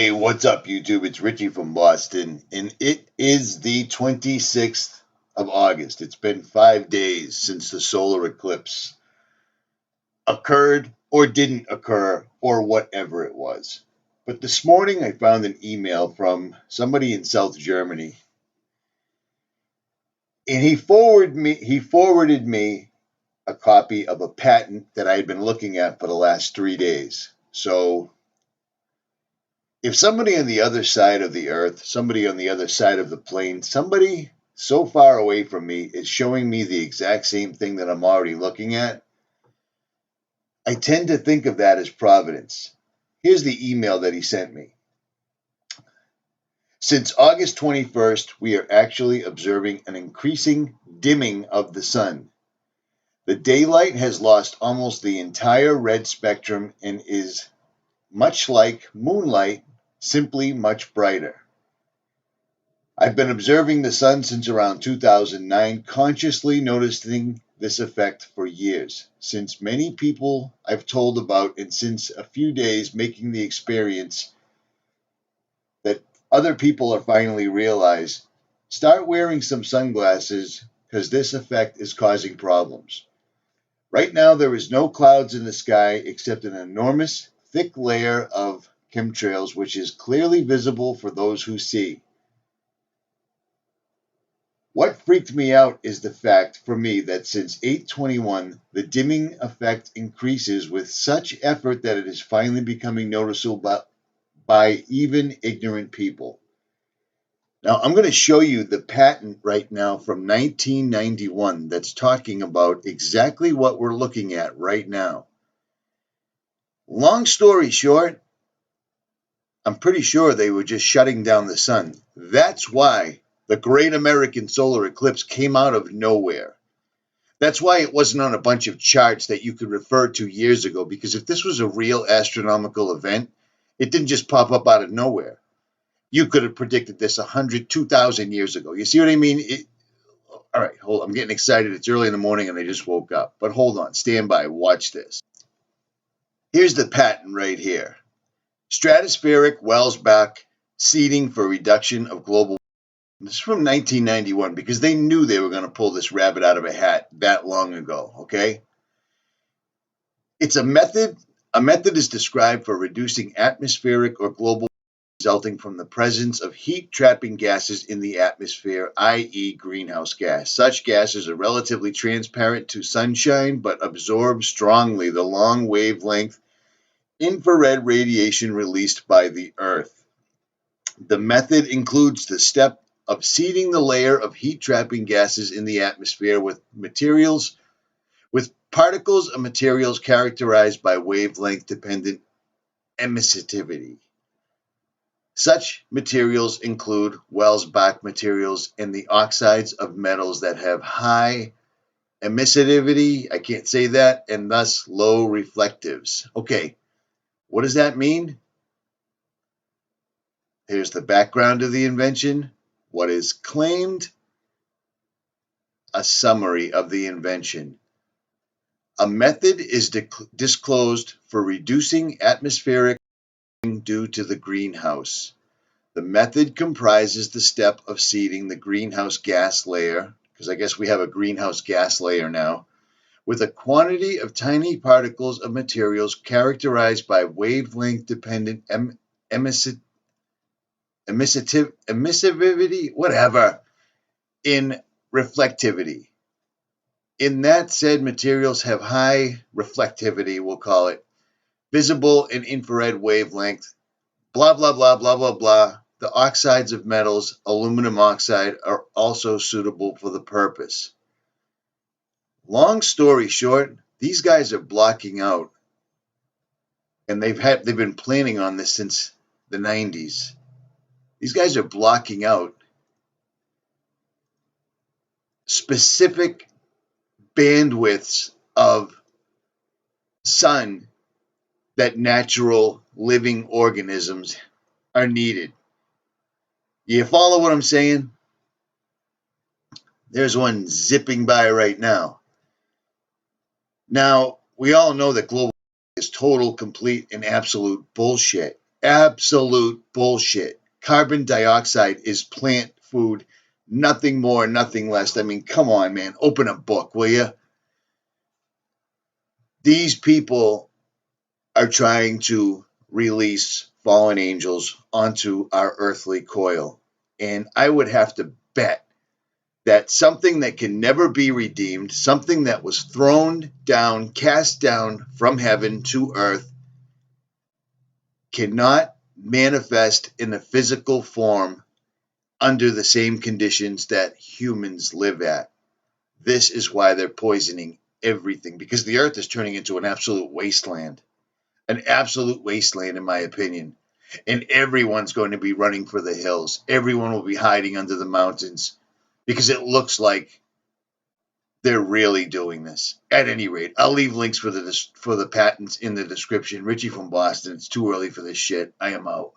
Hey, what's up, YouTube? It's Richie from Boston, and it is the 26th of August. It's been 5 days since the solar eclipse occurred or didn't occur or whatever it was. But this morning I found an email from somebody in South Germany, and he forwarded me a copy of a patent that I had been looking at for the last 3 days. So if somebody on the other side of the earth, somebody on the other side of the plane, somebody so far away from me is showing me the exact same thing that I'm already looking at, I tend to think of that as providence. Here's the email that he sent me. Since August 21st, we are actually observing an increasing dimming of the sun. The daylight has lost almost the entire red spectrum and is much like moonlight, simply much brighter. I've been observing the sun since around 2009, consciously noticing this effect for years. Since many people I've told about, and since a few days making the experience that other people are finally realized, start wearing some sunglasses because this effect is causing problems. Right now there is no clouds in the sky except an enormous thick layer of chemtrails, which is clearly visible for those who see. What freaked me out is the fact for me that since 8/21, the dimming effect increases with such effort that it is finally becoming noticeable by even ignorant people. Now, I'm going to show you the patent right now from 1991 that's talking about exactly what we're looking at right now. Long story short, I'm pretty sure they were just shutting down the sun. That's why the Great American Solar Eclipse came out of nowhere. That's why it wasn't on a bunch of charts that you could refer to years ago, because if this was a real astronomical event, it didn't just pop up out of nowhere. You could have predicted this 100, 2,000 years ago. You see what I mean? All right, hold on. I'm getting excited. It's early in the morning and I just woke up. But hold on. Stand by. Watch this. Here's the patent right here. Stratospheric 𝗦𝗵𝗿𝗀 seeding for reduction of global. This is from 1991 because they knew they were going to pull this rabbit out of a hat that long ago, okay? It's a method. A method is described for reducing atmospheric or global resulting from the presence of heat-trapping gases in the atmosphere, i.e. greenhouse gas. Such gases are relatively transparent to sunshine but absorb strongly the long wavelength infrared radiation released by the Earth. The method includes the step of seeding the layer of heat-trapping gases in the atmosphere with particles of materials characterized by wavelength-dependent emissivity. Such materials include 𝗦𝗏𝗍𝗂 materials and the oxides of metals that have high emissivity, I can't say that, and thus low reflectives. Okay, what does that mean? Here's the background of the invention, what is claimed, a summary of the invention. A method is disclosed for reducing atmospheric due to the greenhouse. The method comprises the step of seeding the greenhouse gas layer, because I guess we have a greenhouse gas layer now, with a quantity of tiny particles of materials characterized by wavelength-dependent emissivity, whatever, in reflectivity. In that said materials have high reflectivity, we'll call it, visible and infrared wavelength, blah, blah, blah, blah, blah, blah. The oxides of metals, aluminum oxide, are also suitable for the purpose. Long story short, these guys are blocking out, and they've been planning on this since the 90s. These guys are blocking out specific bandwidths of sun that natural living organisms are needed. You follow what I'm saying? There's one zipping by right now. Now, we all know that global is total, complete, and absolute bullshit. Absolute bullshit. Carbon dioxide is plant food, nothing more, nothing less. I mean, come on, man. Open a book, will you? These people are trying to release fallen angels onto our earthly coil. And I would have to bet that something that can never be redeemed, something that was thrown down, cast down from heaven to earth, cannot manifest in a physical form under the same conditions that humans live at. This is why they're poisoning everything, because the earth is turning into an absolute wasteland. An absolute wasteland, in my opinion. And everyone's going to be running for the hills. Everyone will be hiding under the mountains because it looks like they're really doing this. At any rate, I'll leave links for the patents in the description. Richie from Boston. It's too early for this shit. I am out.